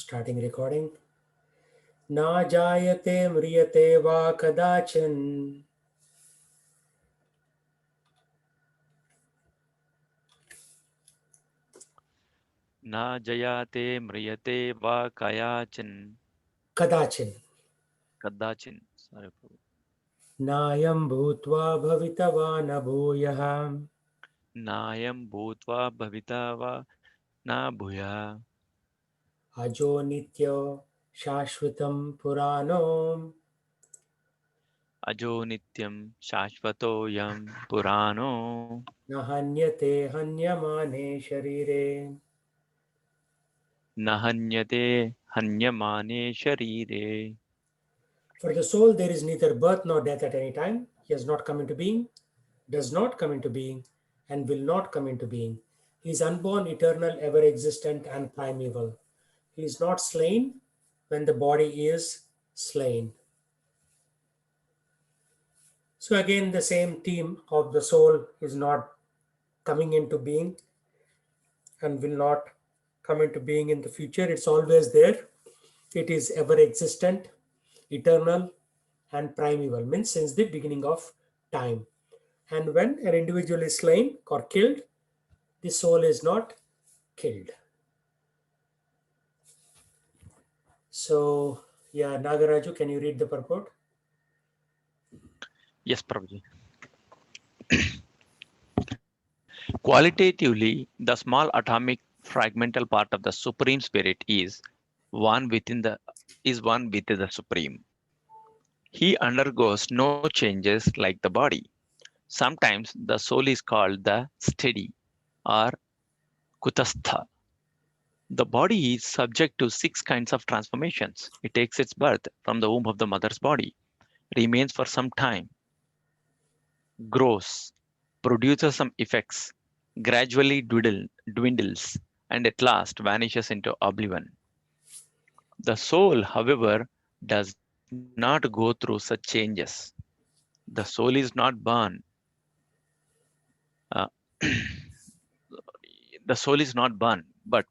Starting recording. Na jayate mriyate va kadachan. Na jayate mriyate va kayachin. Kadachan. Kadachin. Sorry, Prabhu. Nayam bhutva bhavitava na bhuyah. Nayam bhutva bhavita va na bhuya. Ajo nitya shashvatam purano. Ajo nityam shashvato yam purano. Na hanyate hanyamane sharire. Nahanyate hanyamane sharire. For the soul there is neither birth nor death at any time. He has not come into being, does not come into being, and will not come into being. He is unborn, eternal, ever existent, and primeval. He is not slain when the body is slain. So, again, the same theme of the soul is not coming into being and will not come into being in the future. It's always there. It is ever existent, eternal, and primeval, means since the beginning of time. And when an individual is slain or killed, the soul is not killed. So, yeah, Nagaraju, can you read the purport? Yes, Prabhuji. Qualitatively, the small atomic fragmental part of the Supreme Spirit one within the one within the Supreme. He undergoes no changes like the body. Sometimes the soul is called the steady or kutastha. The body is subject to six kinds of transformations. It takes its birth from the womb of the mother's body, remains for some time, grows, produces some effects, gradually dwindles, and at last vanishes into oblivion. The soul, however, does not go through such changes. The soul is not born. Uh, the soul is not born, but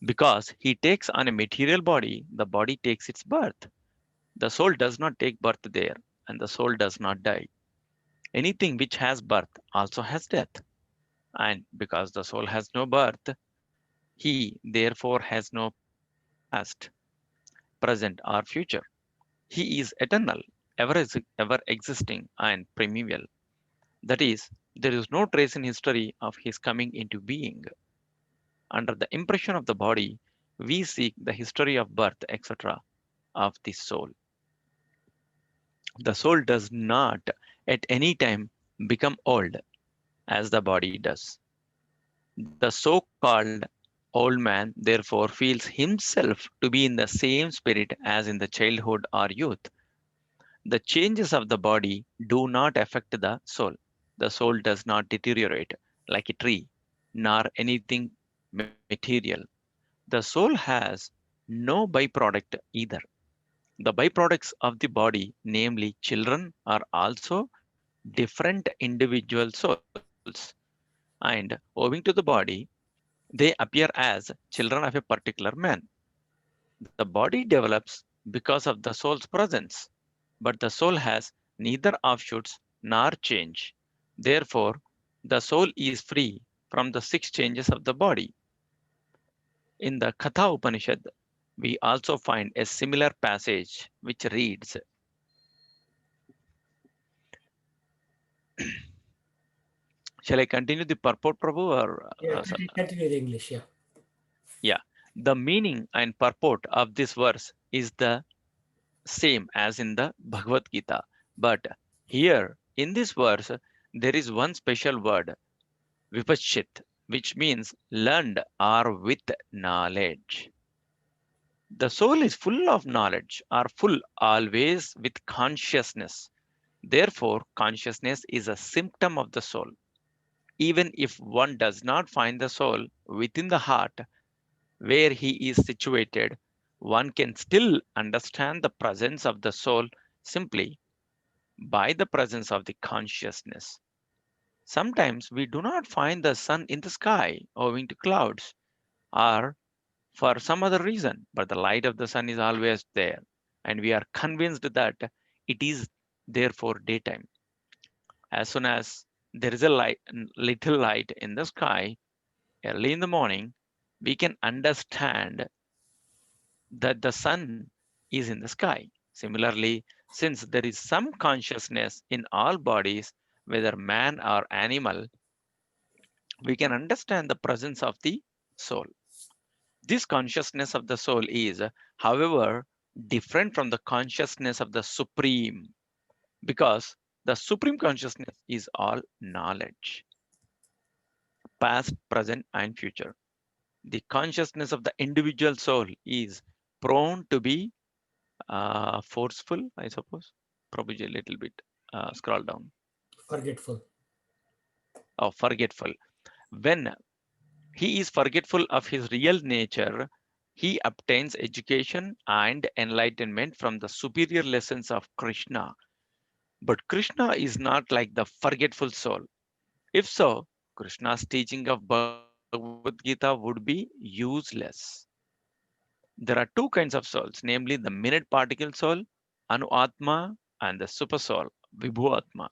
because he takes on a material body, the body takes its birth. The soul does not take birth there, and the soul does not die. Anything which has birth also has death. And because the soul has no birth, he therefore has no past, present, or future. He is eternal, ever existing, and primeval. That is, there is no trace in history of his coming into being. Under the impression of the body, we seek the history of birth, etc., of the soul. The soul does not at any time become old as the body does. The so called old man therefore feels himself to be in the same spirit as in the childhood or youth. The changes of the body do not affect the soul. The soul does not deteriorate like a tree, nor anything material. The soul has no byproduct either. The byproducts of the body, namely children, are also different individual souls. And owing to the body, they appear as children of a particular man. The body develops because of the soul's presence, but the soul has neither offshoots nor change. Therefore, the soul is free from the six changes of the body. In the Katha Upanishad, we also find a similar passage which reads, shall I continue the purport, Prabhu? Or, Yeah, continue the English. Yeah. yeah, the meaning and purport of this verse is the same as in the Bhagavad Gita. But here in this verse, there is one special word, vipachit, which means learned or with knowledge. The soul is full of knowledge or full always with consciousness. Therefore, consciousness is a symptom of the soul. Even if one does not find the soul within the heart where he is situated, one can still understand the presence of the soul simply by the presence of the consciousness. Sometimes we do not find the sun in the sky owing to clouds, or for some other reason, but the light of the sun is always there, and we are convinced that it is there for daytime. As soon as there is a little light in the sky early in the morning, we can understand that the sun is in the sky. Similarly, since there is some consciousness in all bodies, whether man or animal, we can understand the presence of the soul. This consciousness of the soul is, however, different from the consciousness of the supreme, because the supreme consciousness is all knowledge, past, present, and future. The consciousness of the individual soul is prone to be forceful, I suppose. Probably a little bit. Scroll down. Forgetful. Oh, forgetful. When he is forgetful of his real nature, he obtains education and enlightenment from the superior lessons of Krishna. But Krishna is not like the forgetful soul. If so, Krishna's teaching of Bhagavad Gita would be useless. There are two kinds of souls, namely the minute particle soul, Anu Atma, and the super soul, Vibhu Atma.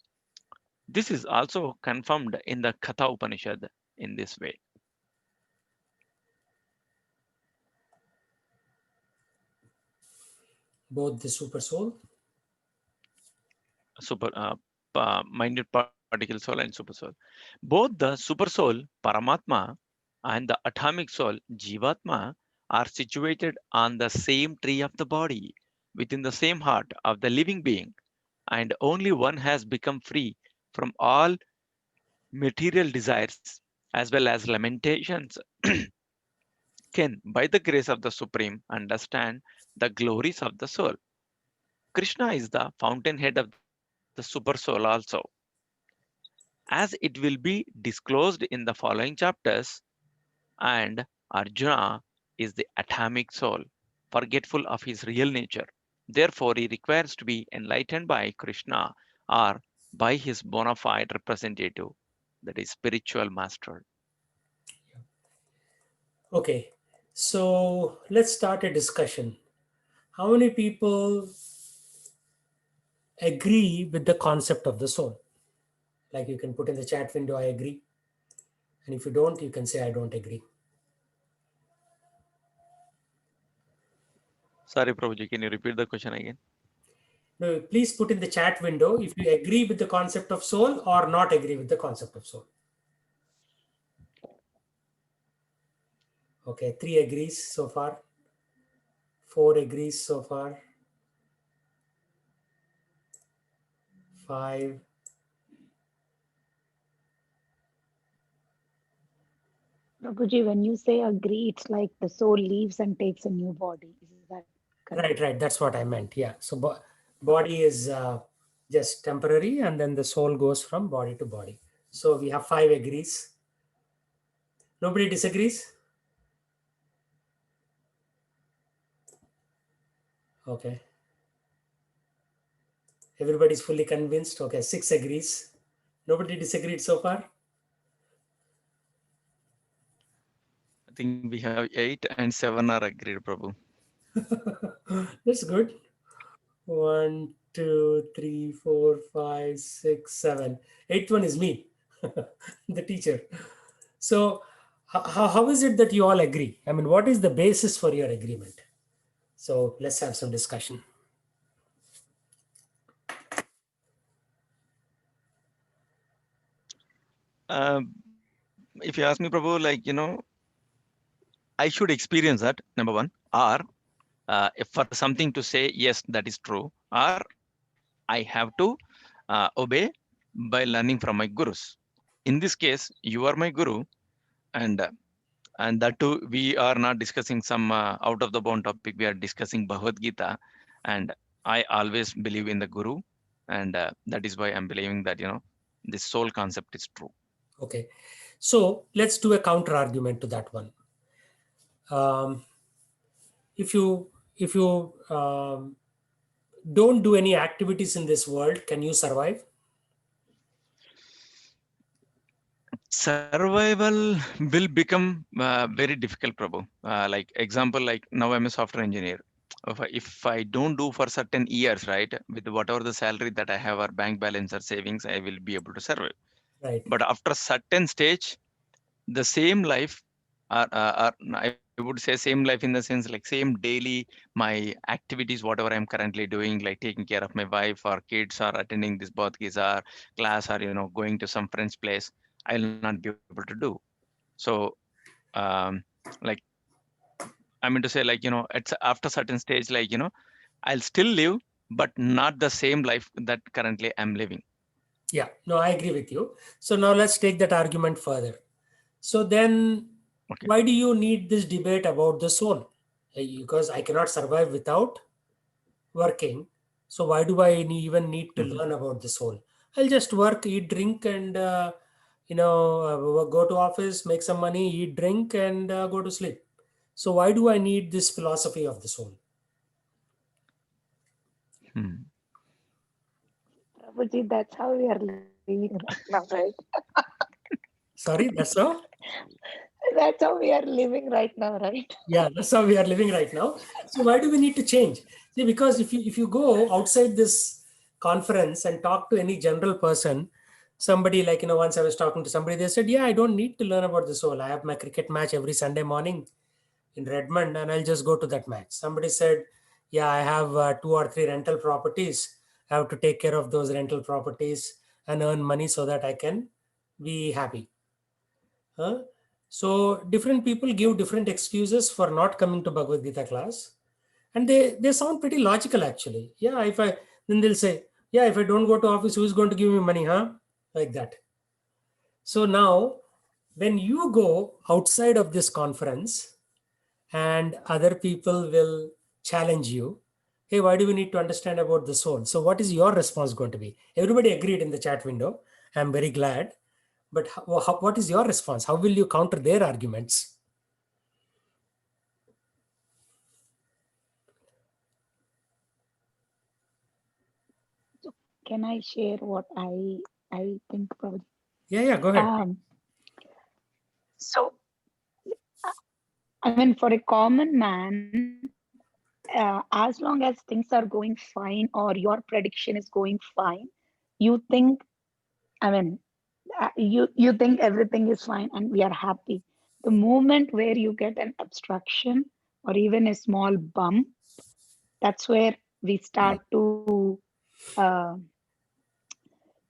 This is also confirmed in the Katha Upanishad in this way. Both the super soul. Super minded particle soul and super soul. Both the super soul, Paramatma, and the atomic soul, Jivatma, are situated on the same tree of the body, within the same heart of the living being, and only one has become free from all material desires as well as lamentations, can, by the grace of the Supreme, understand the glories of the soul. Krishna is the fountainhead of the super soul also, as it will be disclosed in the following chapters, and Arjuna is the atomic soul, forgetful of his real nature. Therefore, he requires to be enlightened by Krishna or by his bona fide representative, that is, spiritual master. Okay, so let's start a discussion. How many people agree with the concept of the soul? Like you can put in the chat window, I agree. And if you don't, you can say, I don't agree. Sorry, Prabhuji, can you repeat the question again? No, please put in the chat window if you agree with the concept of soul or not agree with the concept of soul. Okay, 3 agrees so far. 4 agrees so far. 5. Prabhuji, when you say agree, it's like the soul leaves and takes a new body. Is that correct? Right. That's what I meant. Yeah. So body is just temporary, and then the soul goes from body to body. So we have 5 agrees. Nobody disagrees? Okay. Everybody's fully convinced. Okay. 6 agrees. Nobody disagreed so far? I think we have 8 and 7 are agreed, Prabhu. That's good. 1, 2, 3, 4, 5, 6, 7. Eighth one is me, the teacher. So, how is it that you all agree? I mean, what is the basis for your agreement? So, let's have some discussion. If you ask me, Prabhu, I should experience that, number one, or if for something to say, yes, that is true, or I have to obey by learning from my gurus. In this case, you are my guru, and that too, we are not discussing some out of the bound topic. We are discussing Bhagavad Gita, and I always believe in the guru, and that is why I'm believing that this soul concept is true. Okay. So, let's do a counter argument to that one. Um, if you don't do any activities in this world, can you survive? Survival will become very difficult, Prabhu. Like example, like now I'm a software engineer. If I don't do for certain years, right, with whatever the salary that I have or bank balance or savings, I will be able to survive. Right. But after a certain stage, the same life, I would say same life in the sense like same daily my activities, whatever I'm currently doing, like taking care of my wife or kids or attending this Bodh Gita class or going to some friend's place, I will not be able to do. So um, like I mean to say, like it's after certain stage, like I'll still live, but not the same life that currently I'm living. Yeah, no, I agree with you. So now let's take that argument further. So then, Okay. why do you need this debate about the soul? Because I cannot survive without working. So why do I even need to Mhm. learn about the soul? I'll just work, eat, drink, and go to office, make some money, eat, drink, and go to sleep. So why do I need this philosophy of the soul? Hmm. Prabhuji, that's how we are living right now, right? Sorry, that's how. That's how we are living right now, right? Yeah, that's how we are living right now. So why do we need to change? See, because if you go outside this conference and talk to any general person, somebody like once I was talking to somebody, they said, "Yeah, I don't need to learn about the soul. I have my cricket match every Sunday morning in Redmond, and I'll just go to that match." Somebody said, "Yeah, I have 2 or 3 rental properties. I have to take care of those rental properties and earn money so that I can be happy." Huh? So different people give different excuses for not coming to Bhagavad Gita class, and they sound pretty logical actually. Yeah, if I then they'll say, yeah, if I don't go to office, who's going to give me money, huh? Like that. So now, when you go outside of this conference, and other people will challenge you, hey, why do we need to understand about the soul? So what is your response going to be? Everybody agreed in the chat window. I'm very glad. But what is your response? How will you counter their arguments? So can I share what I think, Prabhuji? Yeah, go ahead. So I mean, for a common man, as long as things are going fine or your prediction is going fine, you think, I mean, you think everything is fine and we are happy. The moment where you get an obstruction or even a small bump, that's where we start to uh,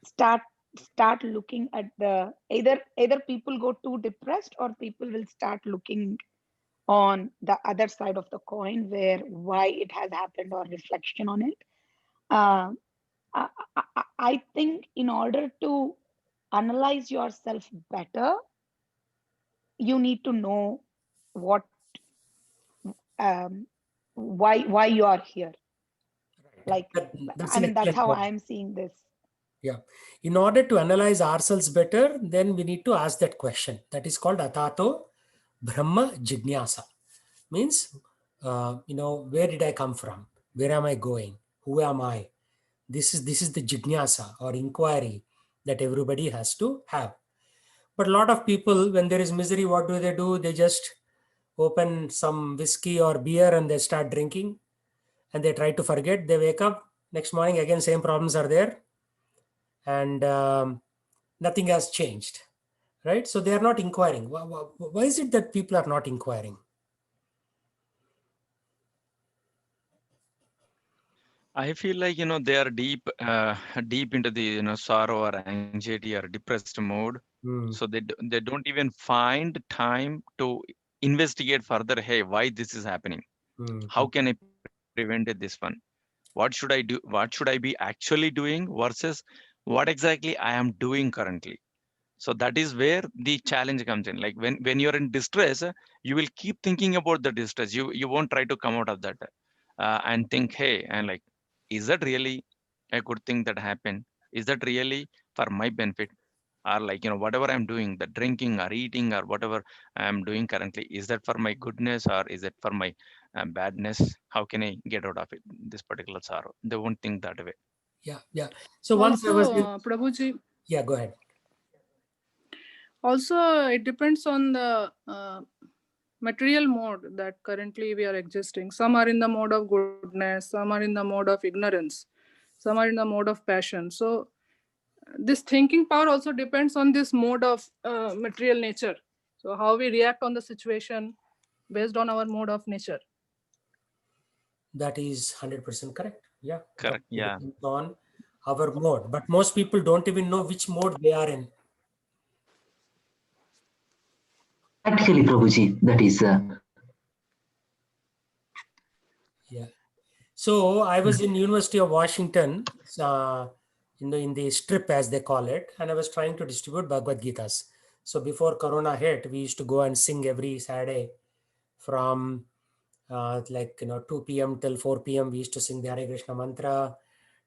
start start looking at the either people go too depressed or people will start looking on the other side of the coin where why it has happened or reflection on it. Uh, I think in order to analyze yourself better, you need to know what um, why you are here. Like, That's I an mean, that's excellent how point. I'm seeing this. Yeah. In order to analyze ourselves better, then we need to ask that question. That is called Atato Brahma Jignasa. Means, where did I come from? Where am I going? Who am I? This is the jignasa or inquiry that everybody has to have. But a lot of people, when there is misery, what do? They just open some whiskey or beer and they start drinking and they try to forget. They wake up next morning again, same problems are there, and nothing has changed, right? So they are not inquiring. Why is it that people are not inquiring? I feel like they are deep into the sorrow or anxiety or depressed mode, so Hmm. they don't even find time to investigate further. Hey, why this is happening? Hmm. How can I prevent it this one? What should I do? What should I be actually doing versus what exactly I am doing currently? So that is where the challenge comes in. Like when you're in distress, you will keep thinking about the distress. You won't try to come out of that and think, hey, and like, is that really a good thing that happened? Is that really for my benefit? Or like whatever I'm doing, the drinking or eating or whatever I'm doing currently, is that for my goodness or is it for my badness? How can I get out of it, this particular sorrow? They won't think that way. Yeah. So once I Also, was in, Prabhuji, yeah, go ahead. Also, it depends on the material mode that currently we are existing. Some are in the mode of goodness, some are in the mode of ignorance, some are in the mode of passion. So this thinking power also depends on this mode of material nature. So how we react on the situation based on our mode of nature. That is 100% correct. Yeah. Correct. It Yeah. depends on our mode. But most people don't even know which mode they are in. Practically, Prabhuji, that is. Yeah. So I was in University of Washington, in the strip as they call it, and I was trying to distribute Bhagavad Gitas. So before Corona hit, we used to go and sing every Saturday from 2 p.m. till 4 p.m. We used to sing the Hare Krishna mantra,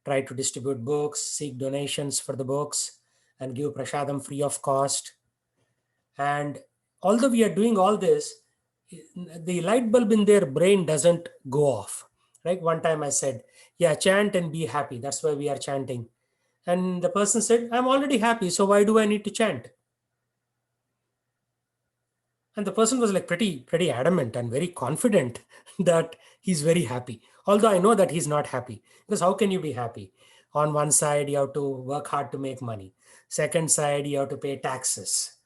try to distribute books, seek donations for the books, and give prasadam free of cost. And although we are doing all this, the light bulb in their brain doesn't go off. Right? One time I said, yeah, chant and be happy. That's why we are chanting. And the person said, I'm already happy, so why do I need to chant? And the person was like pretty adamant and very confident that he's very happy. Although I know that he's not happy. Because how can you be happy? On one side, you have to work hard to make money. Second side, you have to pay taxes.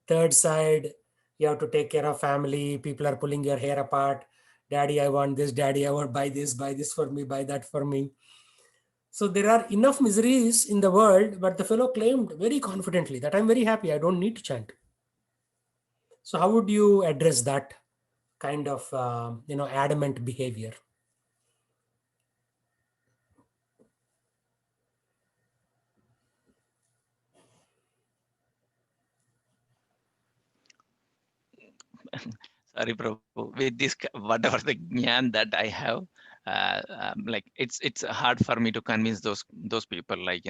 Third side, you have to take care of family. People are pulling your hair apart. Daddy, I want this. Daddy, I want buy this for me, buy that for me. So there are enough miseries in the world, but the fellow claimed very confidently that I'm very happy. I don't need to chant. So how would you address that kind of adamant behavior? Sorry, Prabhu. With this, whatever the gyan that I have, like it's hard for me to convince those people. Like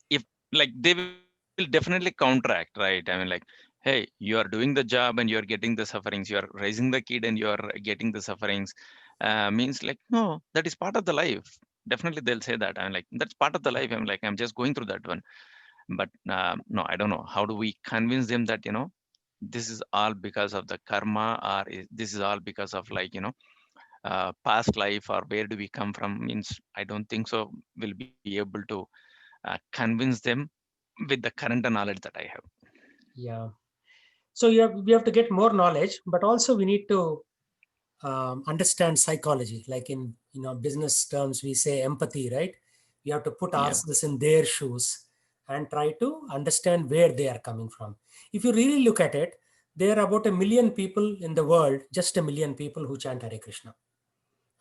if like they will definitely counteract, right? I mean, like, hey, you are doing the job and you are getting the sufferings. You are raising the kid and you are getting the sufferings. Means like no, that is part of the life. Definitely, they'll say that. I'm like that's part of the life. I'm like I'm just going through that one. But no, I don't know. How do we convince them that this is all because of the karma, or this is all because of like past life, or where do we come from? Means I don't think so we'll be able to convince them with the current knowledge that I have. Yeah. So we have to get more knowledge, but also we need to understand psychology. Like in business terms, we say empathy, right? We have to put Yeah. ourselves in their shoes and try to understand where they are coming from. If you really look at it, there are about 1 million people in the world, just 1 million people who chant Hare Krishna.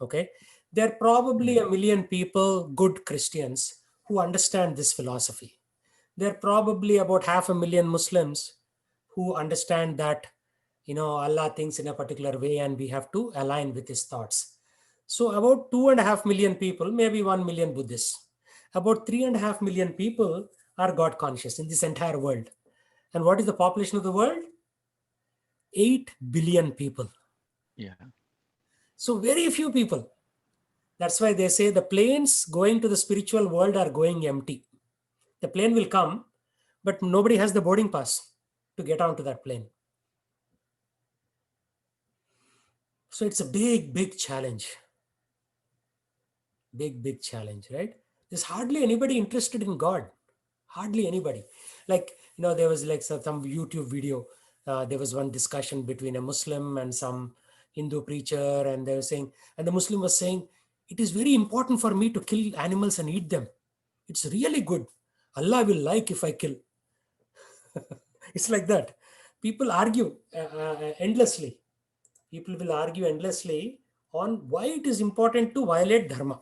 Okay, there are probably 1 million people, good Christians, who understand this philosophy. There are probably about 500,000 Muslims who understand that Allah thinks in a particular way and we have to align with his thoughts. So about 2.5 million people, maybe 1 million Buddhists, about 3.5 million people are God conscious in this entire world. And what is the population of the world? 8 billion people. Yeah. So very few people. That's why they say the planes going to the spiritual world are going empty. The plane will come, but nobody has the boarding pass to get onto that plane. So it's a big challenge. Big challenge, right? There's hardly anybody interested in God. Hardly anybody. Like, there was like some YouTube video. There was one discussion between a Muslim and some Hindu preacher, and they were saying, and the Muslim was saying, it is very important for me to kill animals and eat them. It's really good. Allah will like if I kill. It's like that. People argue endlessly. People will argue endlessly on why it is important to violate dharma.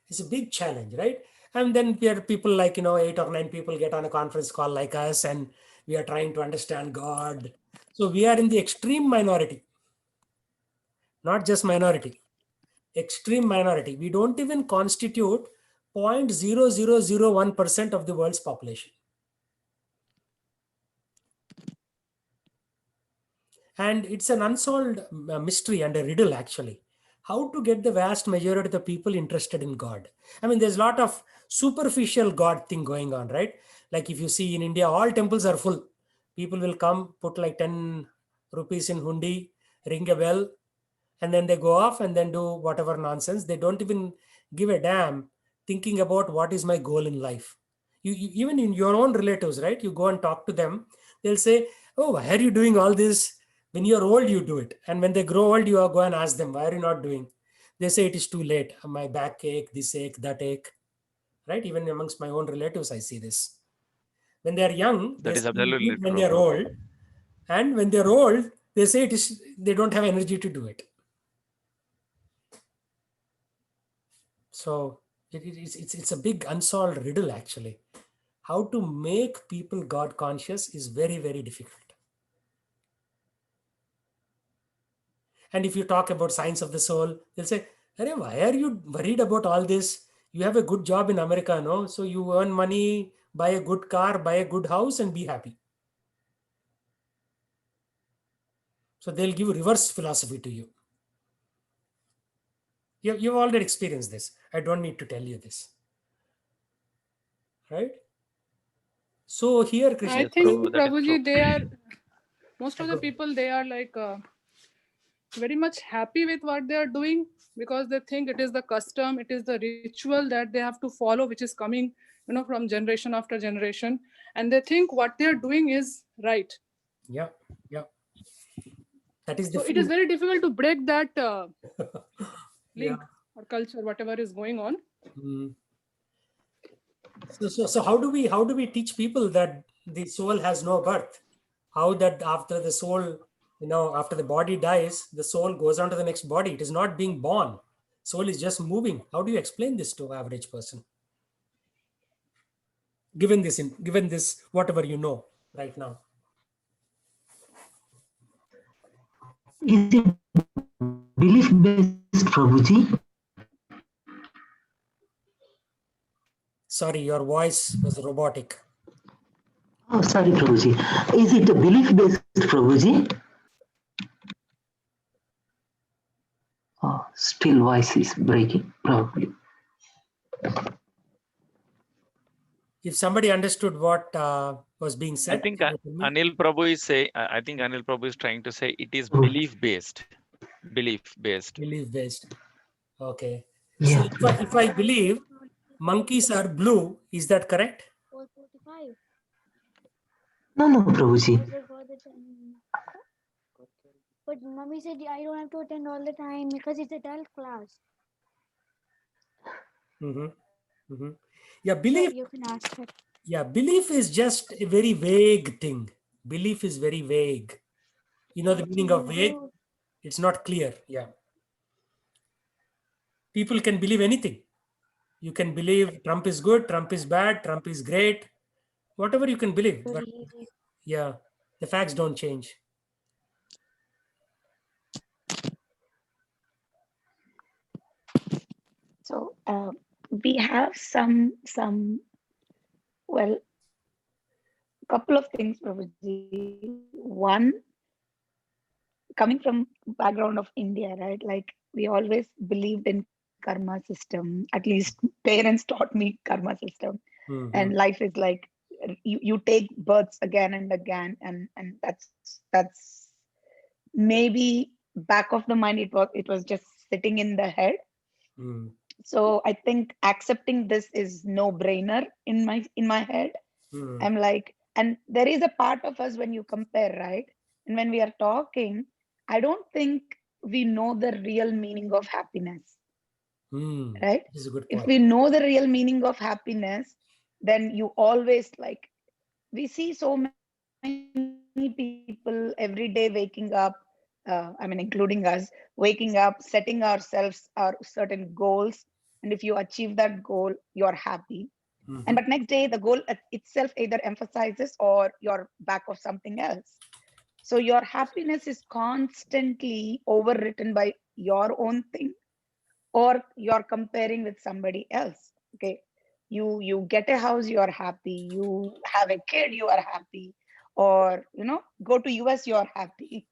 It's a big challenge, right? And then we are people like 8 or 9 people get on a conference call like us, and we are trying to understand God. So we are in the extreme minority, not just minority, extreme minority. We don't even constitute 0.0001% of the world's population. And it's an unsolved mystery and a riddle, actually. how to get the vast majority of the people interested in God. I mean, there's a lot of superficial God thing going on, right? Like if you see in India, all temples are full. People will come, put like 10 rupees in hundi, ring a bell, and then they go off and then do whatever nonsense. They don't even give a damn thinking about what is my goal in life. Even in your own relatives, right? You go and talk to them, they'll say, oh, why are you doing all this? When you're old, you do it. And when they grow old, you go and ask them, why are you not doing? They say it is too late. My back ache, this ache, that ache. Right? Even amongst my own relatives, I see this. When they are young, they That is say you do absolutely it when they true. are old. And when they're old, they say it is they don't have energy to do it. So it's a big unsolved riddle actually. How to make people God conscious is very, very difficult. And if you talk about science of the soul, they'll say, "Arey, why are you worried about all this? You have a good job in America, no? So you earn money, buy a good car, buy a good house, and be happy." So they'll give reverse philosophy to you. You've already experienced this. I don't need to tell you this. Right? So here, Krishna. I Yes, think, Prabhu, that is true. Prabhuji, they are, most of the people, they are like very much happy with what they are doing because they think it is the custom, it is the ritual that they have to follow, which is coming, from generation after generation. And they think what they are doing is right. Yeah, yeah. That is the So it is thing. very difficult to break that Yeah. link or culture, whatever is going on. Mm. So how do we teach people that the soul has no birth? How that after the soul, after the body dies, the soul goes on to the next body. It is not being born. Soul is just moving. How do you explain this to average person? Given this whatever you know right now. Is it belief based, Prabhuji? Sorry, your voice was robotic. Oh, sorry, Prabhuji. Is it belief based, Prabhuji? Oh, still voice is breaking, probably. If somebody understood what was being I said, think can you tell me? Anil Prabhu is I think Anil Prabhu is trying to say it is Oh, belief based. Belief based. Belief based. Okay. So yeah. if I believe monkeys are blue, is that correct? 4:45. No, no, Prabhuji. For the time. But mommy said I don't have to attend all the time because it's a 12th class. Mm-hmm. Mm-hmm. Yeah, So belief. you can ask her. Yeah, belief is just a very vague thing. Belief is very vague. You know the meaning of vague? It's not clear. Yeah. People can believe anything. You can believe Trump is good, Trump is bad, Trump is great, whatever you can believe. But yeah, the facts don't change. So we have some well, couple of things, Prabhuji. One, coming from background of India, right? Like we always believed in karma system. At least parents taught me karma system, Mhm. and life is like you take births again and again, and that's maybe back of the mind it was just sitting in the head. Mm. So I think accepting this is no brainer in my head. Mm. I'm like, and there is a part of us when you compare, right? And when we are talking, I don't think we know the real meaning of happiness, Mm. right? This is a good If point. we know the real meaning of happiness, then you always like, we see so many people every day waking up, I mean, including us, waking up, setting ourselves our certain goals. And if you achieve that goal, you're happy. Mhm. And but next day, the goal itself either emphasizes or you're back of something else. So your happiness is constantly overwritten by your own thing, or you're comparing with somebody else. Okay, you get a house, you are happy. You have a kid, you are happy. Or go to US, you are happy.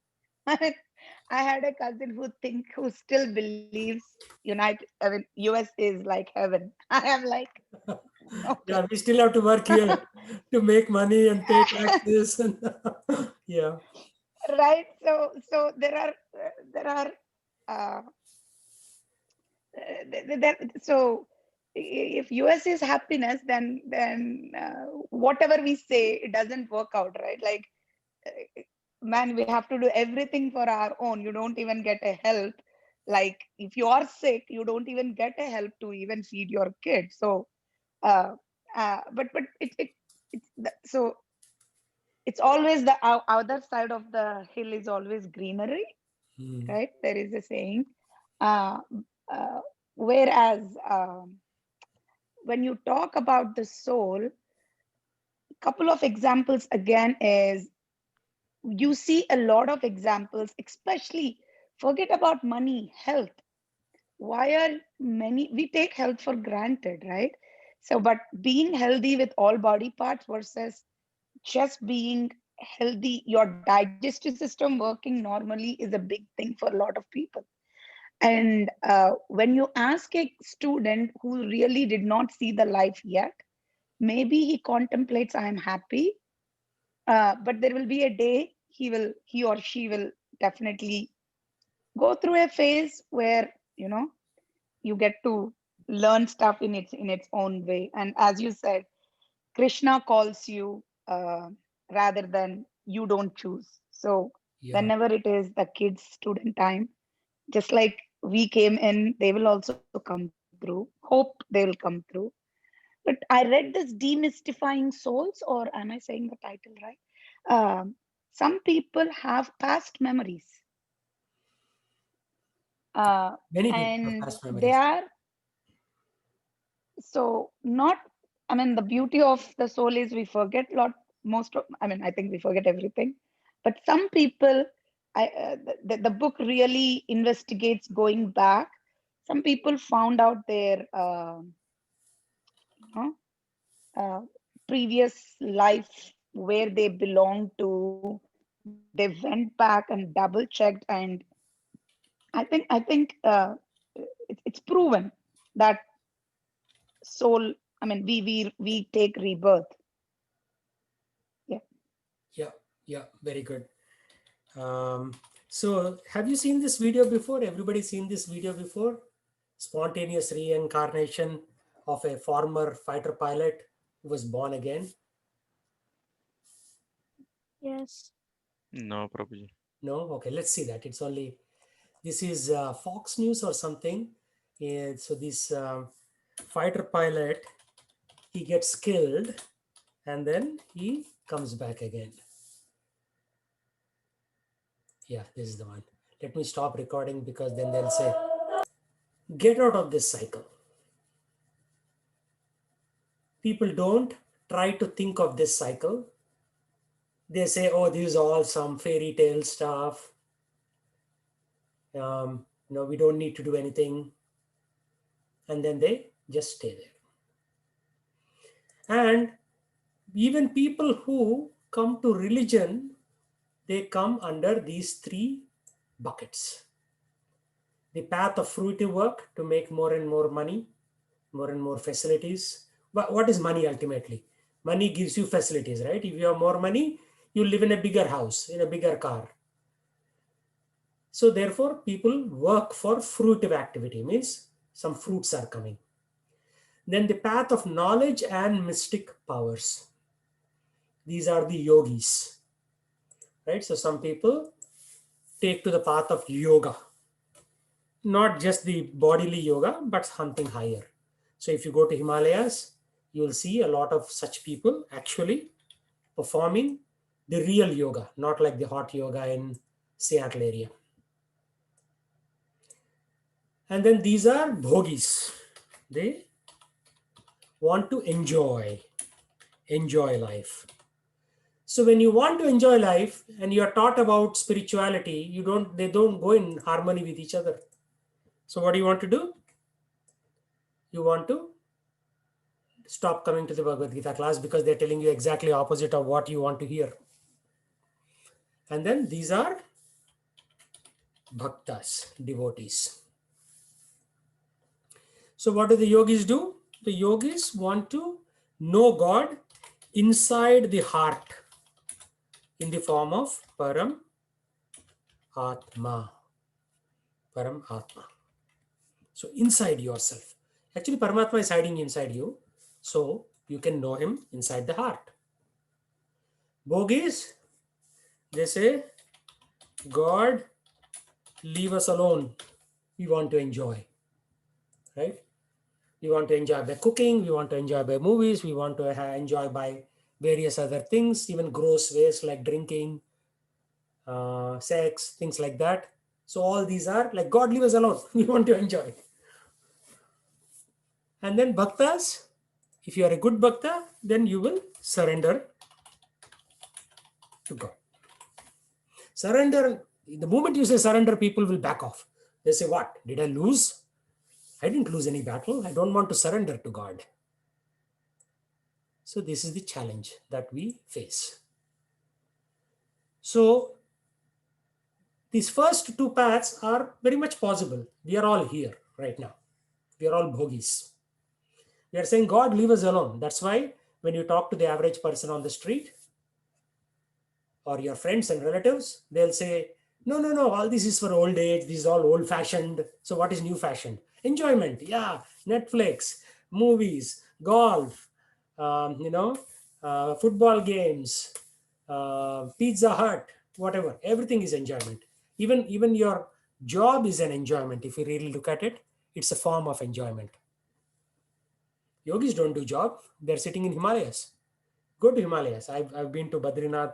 I had a cousin who still believes US is like heaven. I am like, okay, Yeah, we still have to work here to make money and pay taxes. And yeah. right. So there are uh, so if US is happiness, then whatever we say, it doesn't work out, right? Like, man, we have to do everything for our own. You don't even get a help. Like, if you are sick, you don't even get a help to even feed your kid. So uh, but so it's always the other side of the hill is always greenery, Hmm. right? There is a saying. uh, uh, Whereas when you talk about the soul, couple of examples again is, you see a lot of examples, especially, forget about money, health. Why are many, we take health for granted, right? So but being healthy with all body parts versus just being healthy, your digestive system working normally, is a big thing for a lot of people. And when you ask a student who really did not see the life yet, maybe he contemplates, I am happy, but there will be a day he or she will definitely go through a phase where, you get to learn stuff in its own way. And as you said, Krishna calls you, rather than you don't choose. So Yeah. whenever it is the kids student time, just like we came in, they will also come through. Hope they will come through. But I read this Demystifying Souls, or am I saying the title right? Some people have past memories, uh, Many people have and past they memories. are so not. I mean, the beauty of the soul is we forget lot. Most of, I mean, I think we forget everything, but some people, the book really investigates going back. Some people found out their you know, uh, previous life where they belong to. They went back and double checked, and I think it's proven that soul. I mean, we take rebirth. Yeah. Yeah. Yeah. Very good. Um, so have you seen this video before? Everybody seen this video before? Spontaneous reincarnation of a former fighter pilot who was born again. Yes. No, Prabhuji. No? Okay, let's see that. It's only, this is Fox News or something. Yeah, so this fighter pilot, he gets killed and then he comes back again. Yeah, this is the one. Let me stop recording because then they'll say, get out of this cycle. People don't try to think of this cycle. They say, oh, this is all some fairy tale stuff. We don't need to do anything. And then they just stay there. And even people who come to religion, they come under these three buckets. The path of fruitive work to make more and more money, more and more facilities. But what is money ultimately? Money gives you facilities, right? If you have more money, you live in a bigger house, in a bigger car. So therefore, people work for fruitive activity, means some fruits are coming. Then the path of knowledge and mystic powers. These are the yogis, right? So some people take to the path of yoga, not just the bodily yoga, but something higher. So if you go to Himalayas, you'll see a lot of such people actually performing the real yoga, not like the hot yoga in Seattle area. And then these are bhogis. They want to enjoy life. So when you want to enjoy life and you are taught about spirituality, they don't go in harmony with each other. So what do you want to do? You want to stop coming to the Bhagavad Gita class because they're telling you exactly opposite of what you want to hear. And then these are bhaktas, devotees. So what do the yogis do? The yogis want to know God inside the heart in the form of Param Atma. Param Atma. So inside yourself. Actually, Paramatma is hiding inside you. So you can know him inside the heart. Bhogis, they say, God, leave us alone. We want to enjoy. Right? We want to enjoy by cooking. We want to enjoy by movies. We want to enjoy by various other things, even gross ways like drinking, sex, things like that. So all these are like, God, leave us alone. We want to enjoy. And then bhaktas, if you are a good bhakta, then you will surrender to God. Surrender, the moment you say surrender, people will back off. They say, what? Did I lose? I didn't lose any battle. I don't want to surrender to God. So this is the challenge that we face. So these first two paths are very much possible. We are all here right now. We are all bhogis. We are saying, God, leave us alone. That's why when you talk to the average person on the street or your friends and relatives, they'll say, no, all this is for old age. This is all old fashioned. So what is new fashioned? Enjoyment. Yeah. Netflix, movies, golf, football games, Pizza Hut, whatever. Everything is enjoyment. Even your job is an enjoyment. If you really look at it, it's a form of enjoyment. Yogis don't do job. They're sitting in Himalayas. Go to Himalayas. I've been to Badrinath,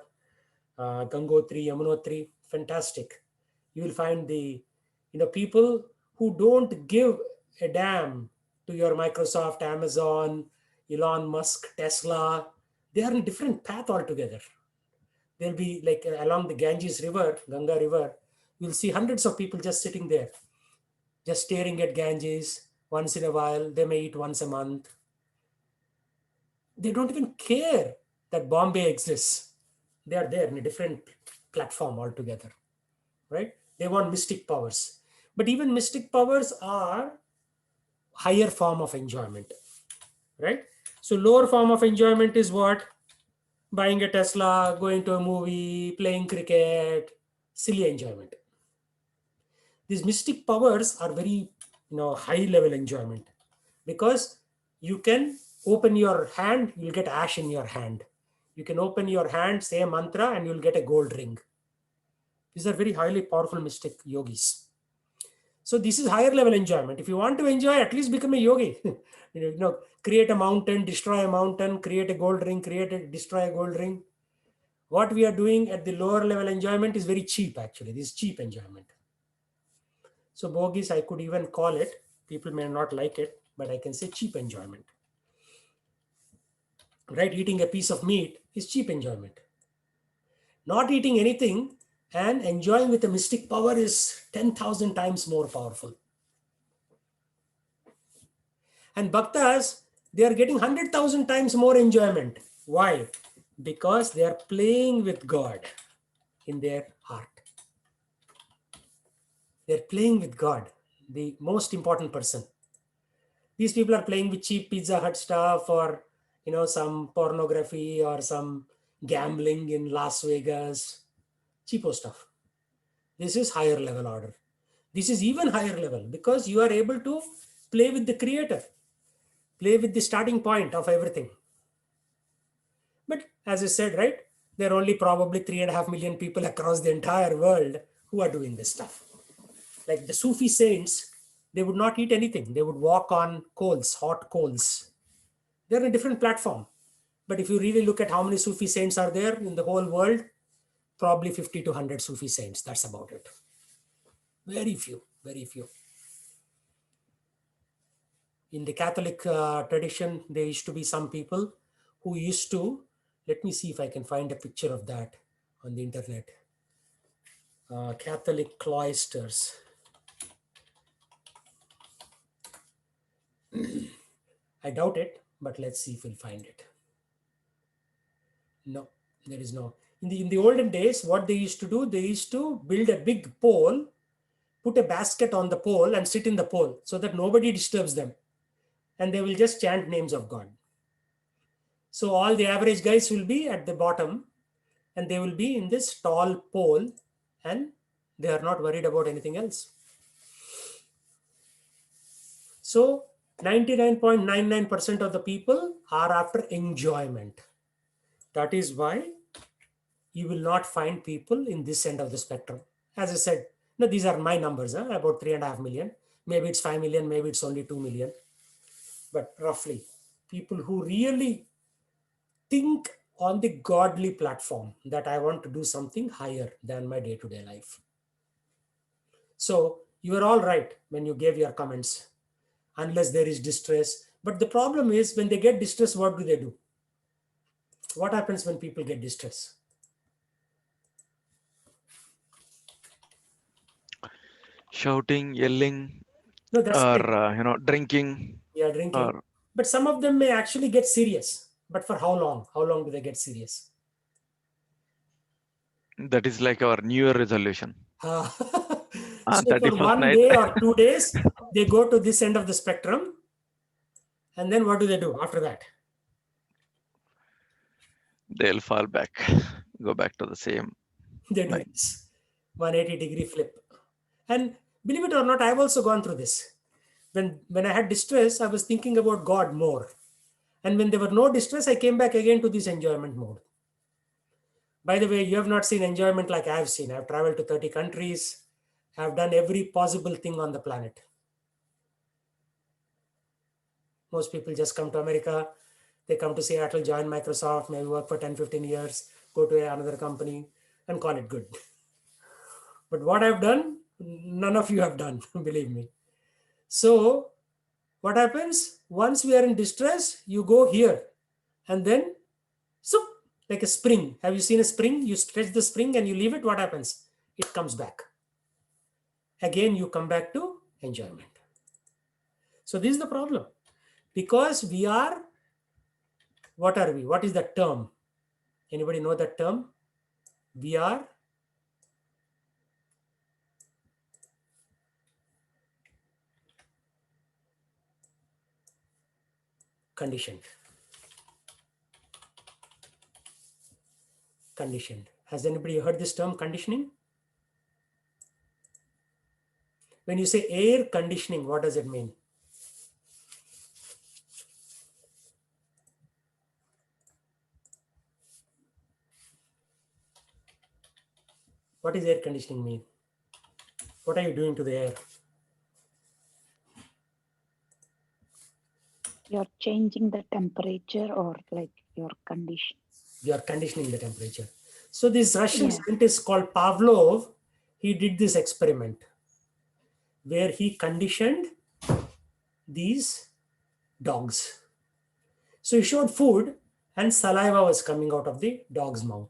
Gangotri, Yamunotri. Fantastic. You will find the people who don't give a damn to your Microsoft, Amazon, Elon Musk, Tesla. They are in a different path altogether. They'll be like along the Ganges River, Ganga River. You'll see hundreds of people just sitting there, just staring at Ganges. Once in a while, they may eat once a month. They don't even care that Bombay exists. They are there in a different platform altogether, right? They want mystic powers. But even mystic powers are higher form of enjoyment, right? So lower form of enjoyment is what? Buying a Tesla, going to a movie, playing cricket, silly enjoyment. These mystic powers are very, high level enjoyment because you can open your hand, you'll get ash in your hand. You can open your hand, say a mantra, and you'll get a gold ring. These are very highly powerful mystic yogis. So this is higher level enjoyment. If you want to enjoy, at least become a yogi. Create a mountain, destroy a mountain, create a gold ring, destroy a gold ring. What we are doing at the lower level enjoyment is very cheap, actually. This is cheap enjoyment. So bogies, I could even call it. People may not like it, but I can say cheap enjoyment. Right? Eating a piece of meat is cheap enjoyment. Not eating anything and enjoying with a mystic power is 10,000 times more powerful. And bhaktas, they are getting 100,000 times more enjoyment. Why? Because they are playing with God in their heart. They're playing with God, the most important person. These people are playing with cheap Pizza Hut stuff or, some pornography or some gambling in Las Vegas, cheapo stuff. This is higher level order. This is even higher level because you are able to play with the creator, play with the starting point of everything. But as I said, right, there are only probably 3.5 million people across the entire world who are doing this stuff. Like the Sufi saints, they would not eat anything. They would walk on coals, hot coals. They're a different platform. But if you really look at how many Sufi saints are there in the whole world, probably 50 to 100 Sufi saints. That's about it. Very few, very few. In the Catholic tradition, there used to be some people who used to, let me see if I can find a picture of that on the internet. Catholic cloisters. I doubt it, but let's see if we'll find it. No, there is no. In the olden days, what they used to do, they used to build a big pole put a basket on the pole and sit in the pole so that nobody disturbs them. And they will just chant names of God. So all the average guys will be at the bottom and they will be in this tall pole and they are not worried about anything else. So 99.99% of the people are after enjoyment. That is why you will not find people in this end of the spectrum. As I said, no, these are my numbers, about 3.5 million. Maybe it's 5 million, maybe it's only 2 million. But roughly, people who really think on the godly platform that I want to do something higher than my day-to-day life. So you are all right when you gave your comments, unless there is distress. But the problem is when they get distress, what do they do? What happens when people get distress? Shouting, yelling, No, that's or right. drinking, Yeah, drinking. or But some of them may actually get serious. But for how long? How long do they get serious? that is like our New Year resolution. So On for 31st 1 night, day or 2 days, they go to this end of the spectrum. And then what do they do after that? they'll fall back, go back to the same. They do Right. this 180-degree flip. And believe it or not, I've also gone through this. When I had distress, I was thinking about God more. And when there were no distress, I came back again to this enjoyment mode. By the way, you have not seen enjoyment like I've seen. I've traveled to 30 countries. I've done every possible thing on the planet. Most people just come to America. They come to Seattle, join Microsoft, maybe work for 10, 15 years, go to another company and call it good. But what I've done, none of you have done, believe me. So what happens? Once we are in distress, you go here and then, so like a spring. Have you seen a spring? You stretch the spring and you leave it. What happens? It comes back. Again, you come back to enjoyment. So this is the problem. Because we are, what are we? What is the term? Anybody know that term? We are conditioned. Conditioned. Has anybody heard this term, conditioning? When you say air conditioning, what does it mean? What does air conditioning mean? What are you doing to the air? You're changing the temperature or like your condition. You are conditioning the temperature. So this Russian Yeah. scientist called Pavlov, he did this experiment where he conditioned these dogs. So he showed food and saliva was coming out of the dog's mouth.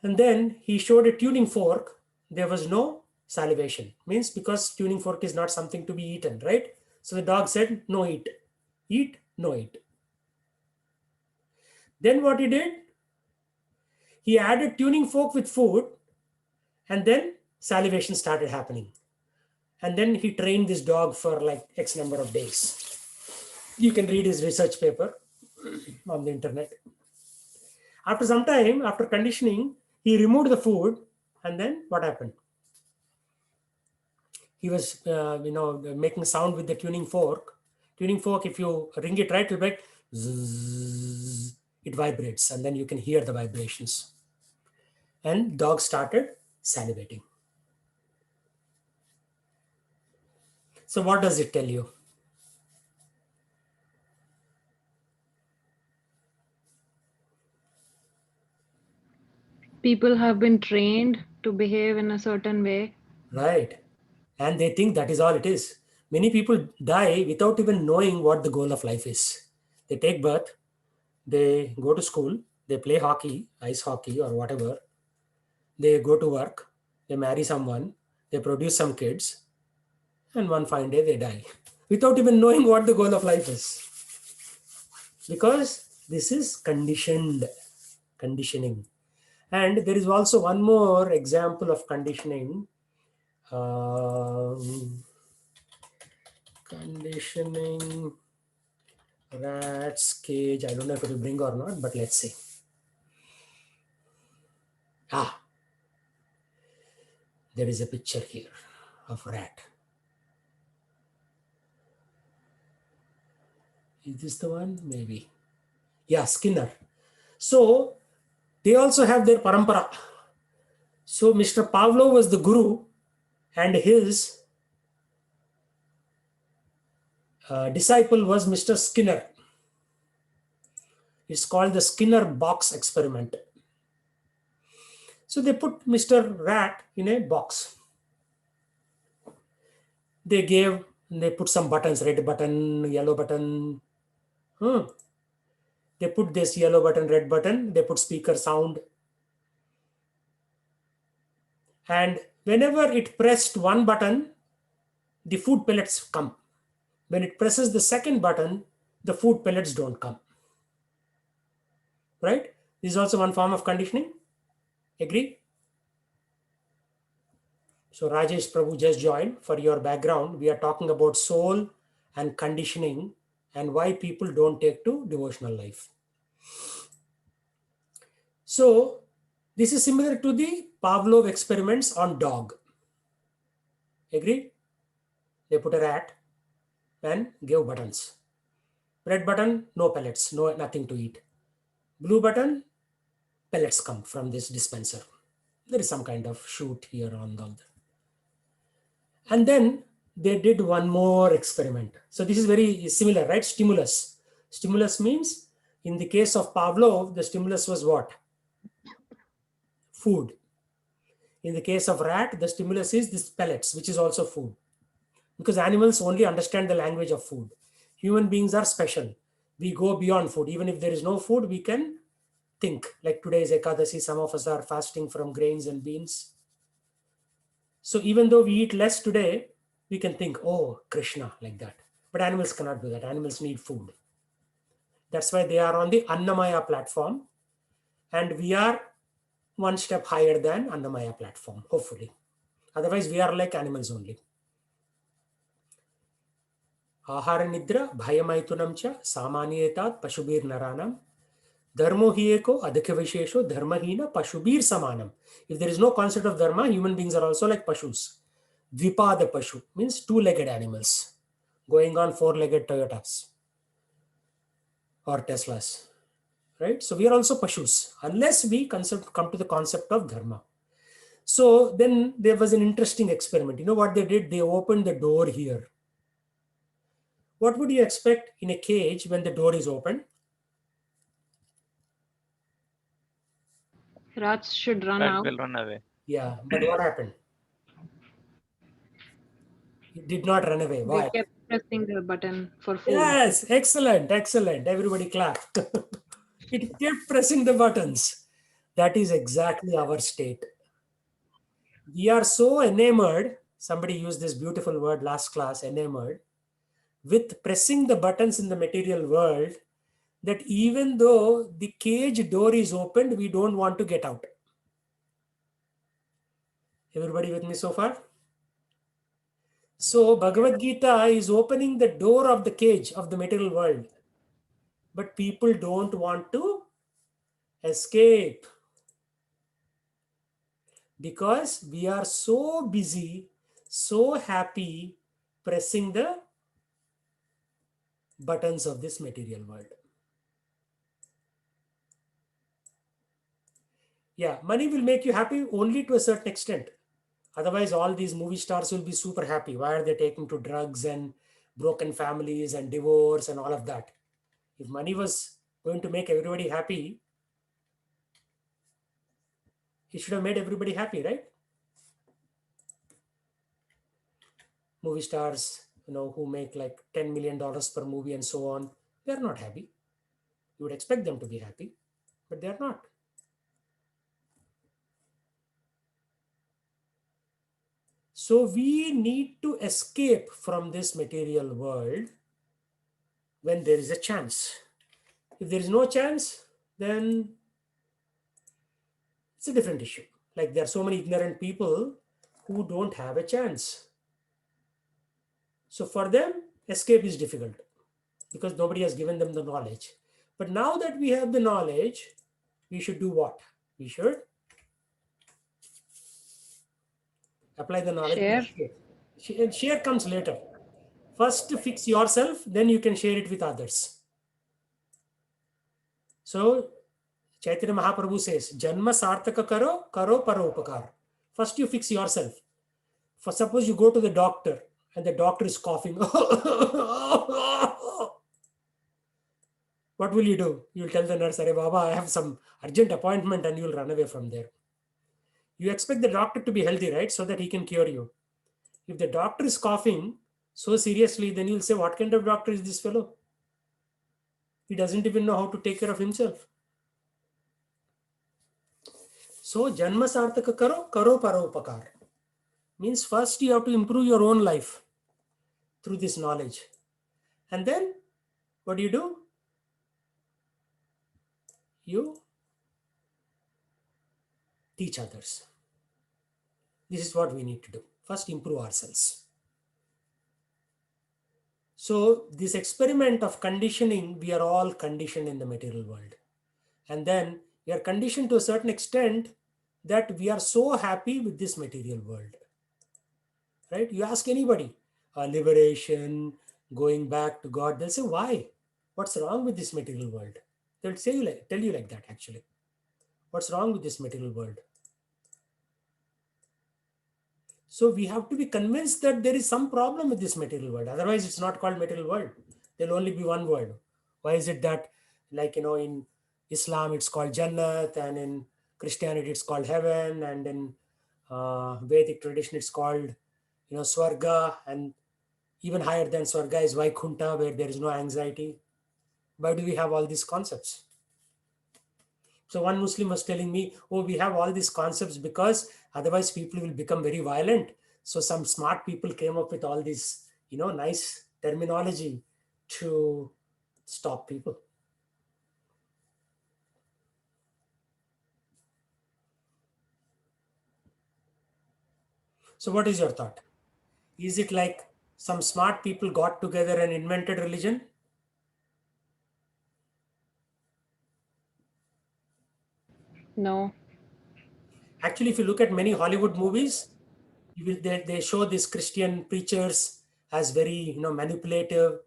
And then he showed a tuning fork. There was no salivation. Means because tuning fork is not something to be eaten, right? So the dog said, no eat. Eat, no eat. Then what he did? He added tuning fork with food and then salivation started happening. And then he trained this dog for like X number of days. You can read his research paper on the internet. After some time, after conditioning, he removed the food and then what happened? He was, making sound with the tuning fork. Tuning fork, if you ring it right, it'll be zzz, it vibrates and then you can hear the vibrations. And dog started salivating. So what does it tell you? People have been trained to behave in a certain way. Right. And they think that is all it is. Many people die without even knowing what the goal of life is. They take birth, they go to school, they play hockey, ice hockey or whatever. They go to work, they marry someone, they produce some kids, and one fine day they die without even knowing what the goal of life is. Because this is conditioning. And there is also one more example of conditioning. Conditioning rats cage. I don't know if it will bring or not, but let's see. There is a picture here of rat. Is this the one? Maybe. Yeah, Skinner. So they also have their parampara. So Mr. Pavlov was the guru, and his disciple was Mr. Skinner. It's called the Skinner box experiment. So they put Mr. Rat in a box. They put some buttons, red button, yellow button. They put this yellow button, red button. They put speaker sound. And whenever it pressed one button, the food pellets come. When it presses the second button, the food pellets don't come. Right? This is also one form of conditioning. Agree? So Rajesh Prabhu just joined. For your background, we are talking about soul and conditioning and why people don't take to devotional life. So this is similar to the Pavlov experiments on dog. Agree? They put a rat and gave buttons. Red button, no pellets, nothing to eat. Blue button, pellets come from this dispenser. There is some kind of shoot here on the other. And then they did one more experiment. So this is very similar, right? Stimulus. Stimulus means in the case of Pavlov, the stimulus was what? Food. In the case of rat, the stimulus is this pellets, which is also food. Because animals only understand the language of food. Human beings are special. We go beyond food. Even if there is no food, we can think. Like today is Ekadasi, some of us are fasting from grains and beans. So even though we eat less today, we can think, oh, Krishna, like that. But animals cannot do that. Animals need food. That's why they are on the Annamaya platform. And we are one step higher than Annamaya platform, hopefully. Otherwise, we are like animals only. Ahara nidra bhayamaitunam cha samanyetat pashubir naranam dharmo hi eko adhika vishesho dharmahina pashubir samanam. If there is no concept of dharma, human beings are also like pashus. Dvipada pashu means two-legged animals going on four-legged Toyotas or Teslas, right? So we are also pashus unless we come to the concept of dharma. So then there was an interesting experiment. You know what they did? They opened the door here. What would you expect in a cage when the door is open? Rats should run Rat out. will run away. Yeah, but what happened? It did not run away. They Why? kept pressing the button for food. Yes, excellent, excellent. Everybody clap. It kept pressing the buttons. That is exactly our state. We are so enamored. Somebody used this beautiful word last class, enamored, with pressing the buttons in the material world, that even though the cage door is opened, we don't want to get out. Everybody with me so far? So Bhagavad Gita is opening the door of the cage of the material world. But people don't want to escape because we are so busy, so happy pressing the buttons of this material world. Yeah, money will make you happy only to a certain extent. Otherwise, all these movie stars will be super happy. Why are they taking to drugs and broken families and divorce and all of that? If money was going to make everybody happy, it should have made everybody happy, right? Movie stars, who make like $10 million per movie and so on, they're not happy. You would expect them to be happy, but they're not. So we need to escape from this material world when there is a chance. If there is no chance, then It's a different issue. Like there are so many ignorant people who don't have a chance. So for them, escape is difficult because nobody has given them the knowledge. But now that we have the knowledge, we should do what? We should apply the knowledge. Share. And share comes later. First fix yourself, then you can share it with others. So Chaitanya Mahaprabhu says, Janma sarthaka karo, karo paropakar. First you fix yourself. For suppose you go to the doctor and the doctor is coughing. What will you do? You'll tell the nurse, Arey Baba, I have some urgent appointment, and you'll run away from there. You expect the doctor to be healthy, right? So that he can cure you. If the doctor is coughing so seriously, then you'll say, what kind of doctor is this fellow? He doesn't even know how to take care of himself. So, Janma sarthaka karo, karo paropakar. Means first you have to improve your own life through this knowledge. And then, what do? You teach others. This is what we need to do. First, improve ourselves. So, this experiment of conditioning, we are all conditioned in the material world. And then we are conditioned to a certain extent that we are so happy with this material world. Right? You ask anybody, liberation, going back to God, they'll say, why? What's wrong with this material world? They'll tell you like that actually. What's wrong with this material world? So we have to be convinced that there is some problem with this material world. Otherwise, it's not called material world. There'll only be one world. Why is it that, like, in Islam, it's called Jannat, and in Christianity, it's called heaven, and in Vedic tradition, it's called, Swarga, and even higher than Swarga is Vaikunta, where there is no anxiety. Why do we have all these concepts? So one Muslim was telling me, oh, we have all these concepts because otherwise people will become very violent. So some smart people came up with all this, nice terminology to stop people. So what is your thought? Is it like some smart people got together and invented religion? No. Actually, if you look at many Hollywood movies, they show these Christian preachers as very manipulative.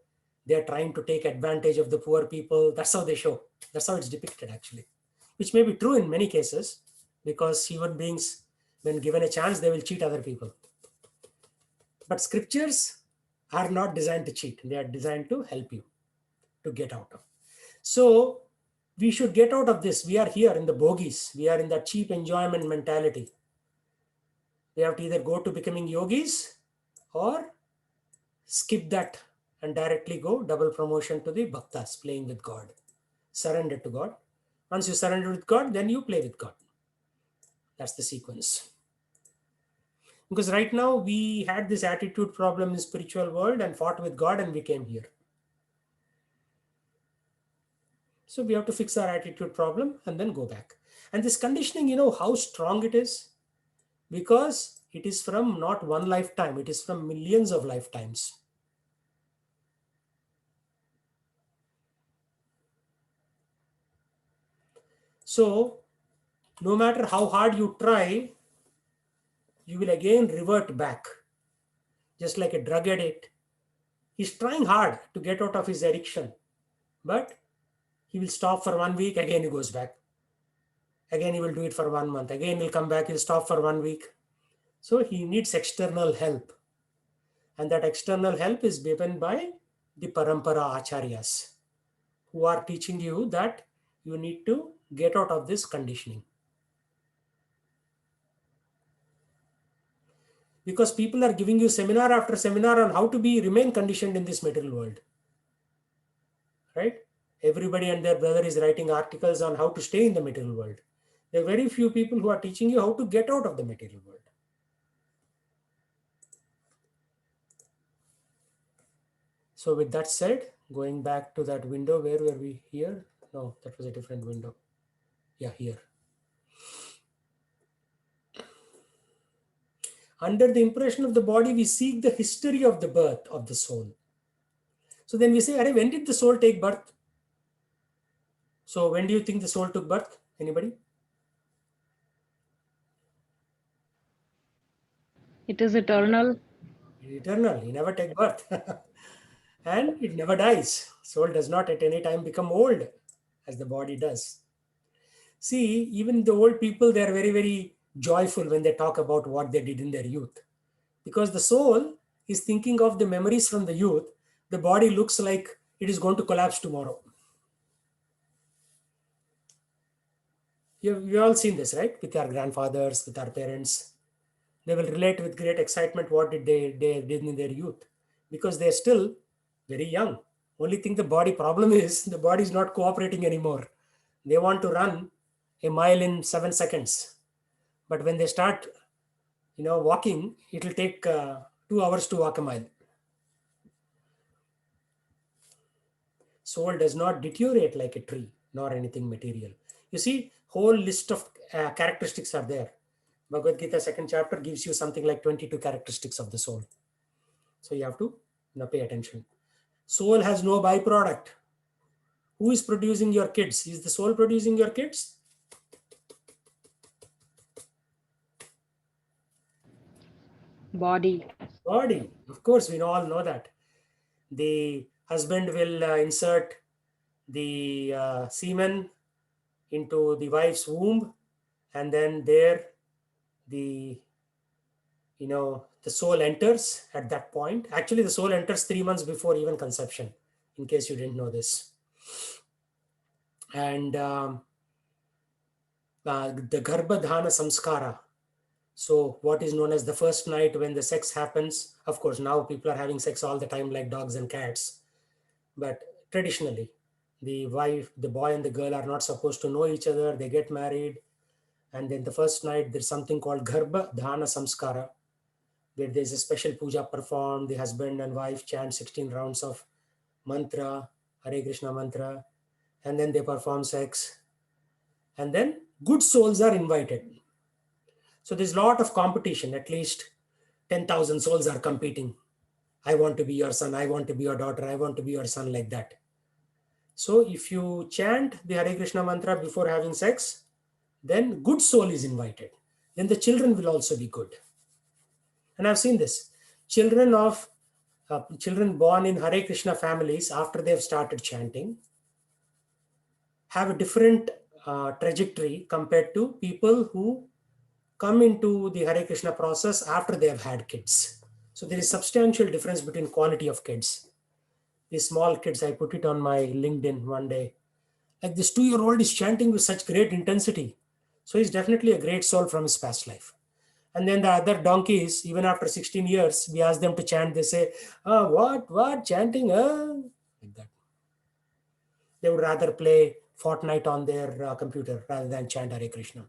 They're trying to take advantage of the poor people. That's how they show. That's how it's depicted actually, which may be true in many cases, because human beings, when given a chance, they will cheat other people. But scriptures are not designed to cheat. They are designed to help you to get out of. So we should get out of this. We are here in the bogies. We are in that cheap enjoyment mentality. We have to either go to becoming yogis or skip that and directly go double promotion to the bhaktas, playing with God. Surrender to God. Once you surrender with God, then you play with God. That's the sequence. Because right now we had this attitude problem in spiritual world and fought with God, and we came here. So we have to fix our attitude problem and then go back. And this conditioning, how strong it is? Because it is from not one lifetime, it is from millions of lifetimes. So no matter how hard you try, you will again revert back. Just like a drug addict, he's trying hard to get out of his addiction, but he will stop for 1 week, again he goes back. Again he will do it for 1 month, again he'll come back, he'll stop for 1 week. So he needs external help. And that external help is given by the Parampara Acharyas, who are teaching you that you need to get out of this conditioning. Because people are giving you seminar after seminar on how to remain conditioned in this material world. Right? Everybody and their brother is writing articles on how to stay in the material world. There are very few people who are teaching you how to get out of the material world. So with that said, going back to that window, where were we here? No, that was a different window. Yeah, here. Under the impression of the body, we seek the history of the birth of the soul. So then we say, Arey, when did the soul take birth? So when do you think the soul took birth? Anybody? It is eternal. Eternal. He never take birth. And it never dies. Soul does not at any time become old as the body does. See, even the old people, they are very, very joyful when they talk about what they did in their youth. Because the soul is thinking of the memories from the youth. The body looks like it is going to collapse tomorrow. You've all seen this, right? With our grandfathers, with our parents. They will relate with great excitement what did they did in their youth. Because they're still very young. Only thing the body problem is the body is not cooperating anymore. They want to run a mile in 7 seconds. But when they start, walking, it will take 2 hours to walk a mile. Soul does not deteriorate like a tree nor anything material. You see, whole list of characteristics are there. Bhagavad Gita 2nd chapter gives you something like 22 characteristics of the soul. So you have to pay attention. Soul has no byproduct. Who is producing your kids? Is the soul producing your kids? Body. Body. Of course, we all know that. The husband will insert the semen into the wife's womb, and then there the soul enters at that point. Actually, the soul enters 3 months before even conception, in case you didn't know this. And the Garbhadhana Samskara. So what is known as the first night when the sex happens. Of course, now people are having sex all the time like dogs and cats. But traditionally, the boy and the girl are not supposed to know each other. They get married. And then the first night, there's something called Garbhadhana Samskara, where there's a special puja performed. The husband and wife chant 16 rounds of mantra, Hare Krishna mantra, and then they perform sex. And then good souls are invited. So there's a lot of competition. At least 10,000 souls are competing. I want to be your son. I want to be your daughter. I want to be your son, like that. So if you chant the Hare Krishna mantra before having sex, then good soul is invited. Then the children will also be good. And I've seen this. Children born in Hare Krishna families, after they've started chanting, have a different trajectory compared to people who come into the Hare Krishna process after they have had kids. So there is substantial difference between quality of kids. These small kids, I put it on my LinkedIn one day. Like this 2-year-old is chanting with such great intensity. So he's definitely a great soul from his past life. And then the other donkeys, even after 16 years, we ask them to chant. They say, what, chanting? Like that. They would rather play Fortnite on their computer rather than chant Hare Krishna.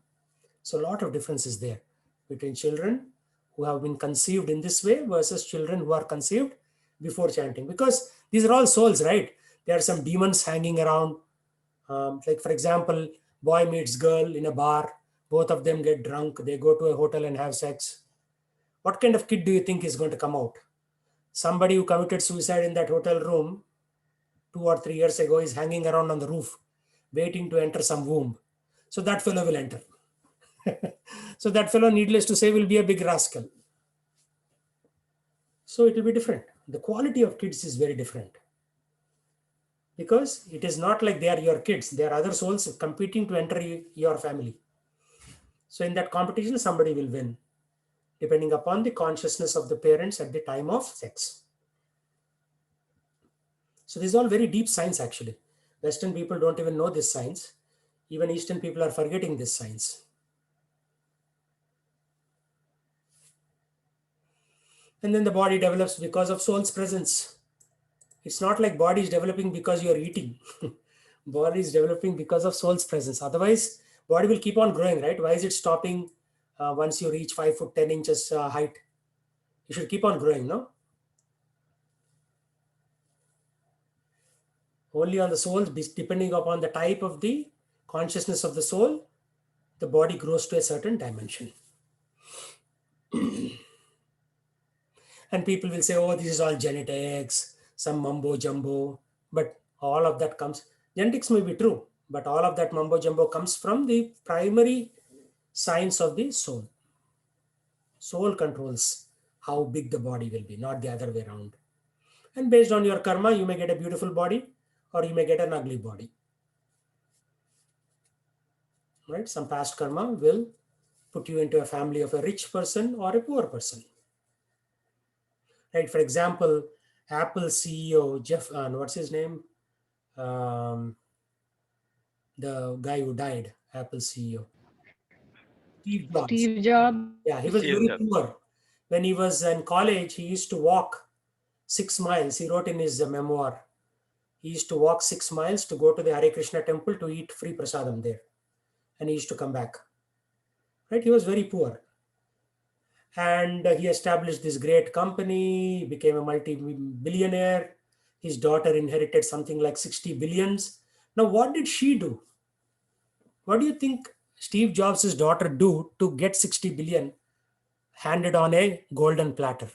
So a lot of differences there between children who have been conceived in this way versus children who are conceived before chanting. Because these are all souls, right? There are some demons hanging around. Like for example, boy meets girl in a bar. Both of them get drunk. They go to a hotel and have sex. What kind of kid do you think is going to come out? Somebody who committed suicide in that hotel room 2 or 3 years ago is hanging around on the roof, waiting to enter some womb. So that fellow will enter. So that fellow, needless to say, will be a big rascal. So it will be different. The quality of kids is very different. Because it is not like they are your kids. They are other souls competing to enter your family. So in that competition, somebody will win, depending upon the consciousness of the parents at the time of sex. So this is all very deep science, actually. Western people don't even know this science. Even Eastern people are forgetting this science. And then the body develops because of soul's presence. It's not like body is developing because you're eating. Body is developing because of soul's presence. Otherwise, body will keep on growing, right? Why is it stopping once you reach 5 foot 10 inches height? You should keep on growing, no? Only on the soul, depending upon the type of the consciousness of the soul, the body grows to a certain dimension. And people will say, oh, this is all genetics, some mumbo jumbo. But all of that comes, genetics may be true, but all of that mumbo jumbo comes from the primary science of the soul. Soul controls how big the body will be, not the other way around. And based on your karma, you may get a beautiful body or you may get an ugly body. Right? Some past karma will put you into a family of a rich person or a poor person. Right? For example, Apple CEO Jeff, what's his name? The guy who died, Apple CEO, Steve Jobs. Steve Jobs. Yeah, he was Steve very Jobs. poor. When he was in college, he used to walk 6 miles. He wrote in his memoir, he used to walk 6 miles to go to the Hare Krishna temple to eat free prasadam there. And he used to come back. Right? He was very poor. And he established this great company, became a multi-billionaire. His daughter inherited something like 60 billions. Now, what did she do? What do you think Steve Jobs' daughter do to get 60 billion handed on a golden platter?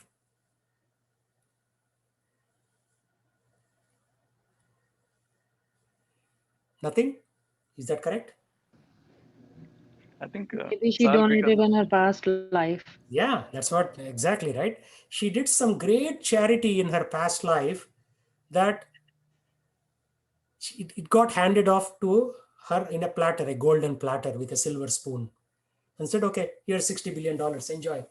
Nothing? Is that correct? I think Maybe she it's all donated because in her past life. Yeah, that's what exactly right. She did some great charity in her past life that it got handed off to her in a platter, a golden platter with a silver spoon, and said, okay, here's $60 billion, enjoy.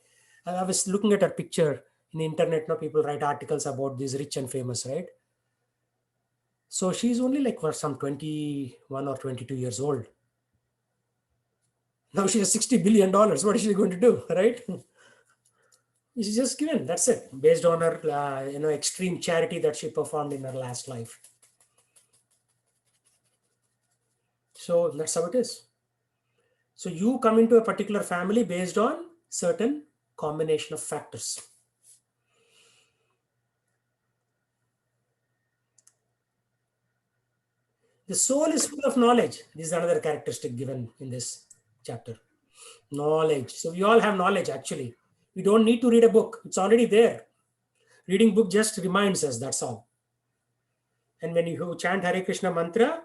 And I was looking at her picture in the internet. Now people write articles about this rich and famous, right? So she's only like for some 21 or 22 years old. Now she has $60 billion. What is she going to do, right? She's just given, that's it, based on her extreme charity that she performed in her last life. So that's how it is. So you come into a particular family based on certain combination of factors. The soul is full of knowledge. This is another characteristic given in this chapter. Knowledge. So we all have knowledge actually. We don't need to read a book. It's already there. Reading book just reminds us, that's all. And when you chant Hare Krishna mantra,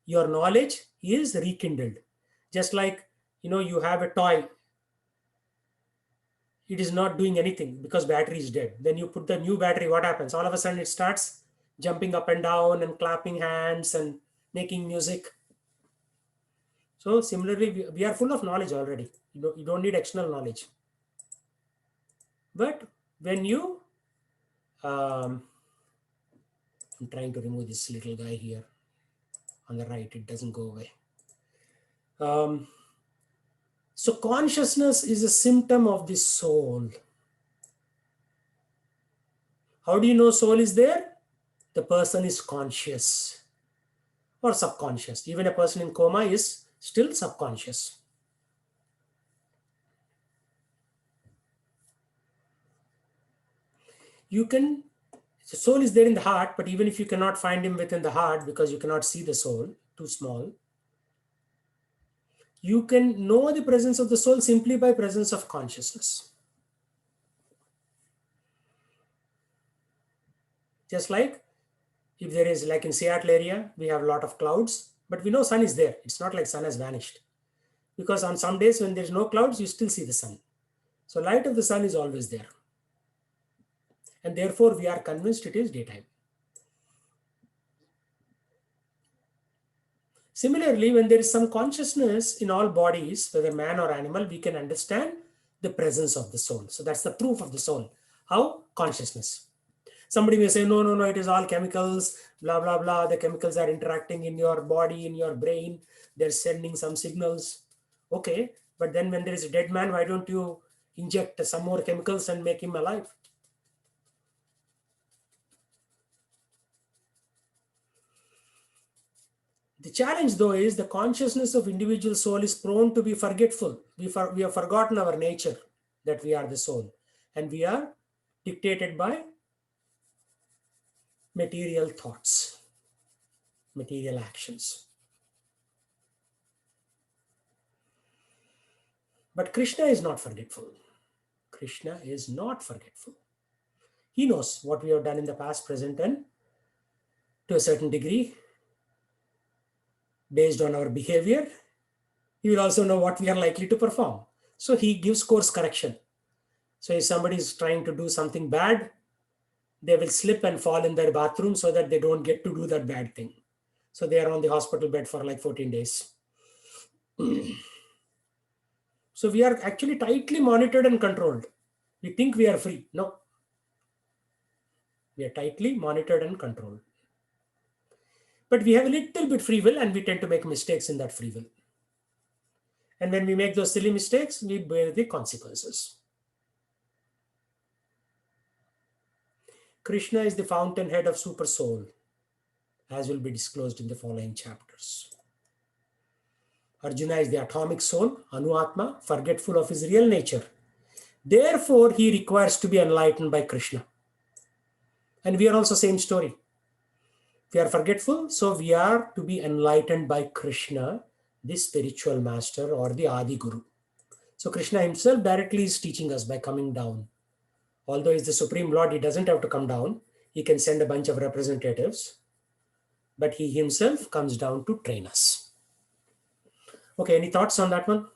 your knowledge is rekindled. Just like, you have a toy. It is not doing anything because battery is dead. Then you put the new battery, what happens? All of a sudden it starts jumping up and down and clapping hands and making music. So similarly, we are full of knowledge already. You don't need external knowledge. But when you, I'm trying to remove this little guy here on the right, it doesn't go away. So consciousness is a symptom of the soul. How do you know soul is there? The person is conscious or subconscious. Even a person in coma is still subconscious. The soul is there in the heart, but even if you cannot find him within the heart because you cannot see the soul, too small, you can know the presence of the soul simply by presence of consciousness. Just like if there is, like in Seattle area, we have a lot of clouds, but we know sun is there. It's not like sun has vanished. Because on some days when there's no clouds, you still see the sun. So light of the sun is always there. And therefore we are convinced it is daytime. Similarly, when there is some consciousness in all bodies, whether man or animal, we can understand the presence of the soul. So that's the proof of the soul. How? Consciousness. Somebody may say, no, it is all chemicals, blah, blah, blah. The chemicals are interacting in your body, in your brain. They're sending some signals. Okay, but then when there is a dead man, why don't you inject some more chemicals and make him alive? The challenge, though, is the consciousness of individual soul is prone to be forgetful. We have forgotten our nature, that we are the soul. And we are dictated by material thoughts, material actions. But Krishna is not forgetful. Krishna is not forgetful. He knows what we have done in the past, present, and to a certain degree, based on our behavior, he will also know what we are likely to perform. So he gives course correction. So if somebody is trying to do something bad, they will slip and fall in their bathroom so that they don't get to do that bad thing. So they are on the hospital bed for like 14 days. So we are actually tightly monitored and controlled. We think we are free. No. We are tightly monitored and controlled. But we have a little bit free will and we tend to make mistakes in that free will. And when we make those silly mistakes, we bear the consequences. Krishna is the fountainhead of super soul, as will be disclosed in the following chapters. Arjuna is the atomic soul, Anuatma, forgetful of his real nature. Therefore, he requires to be enlightened by Krishna. And we are also same story. We are forgetful, so we are to be enlightened by Krishna, the spiritual master or the Adi Guru. So Krishna himself directly is teaching us by coming down. Although he's the Supreme Lord, he doesn't have to come down. He can send a bunch of representatives, but he himself comes down to train us. Okay, any thoughts on that one?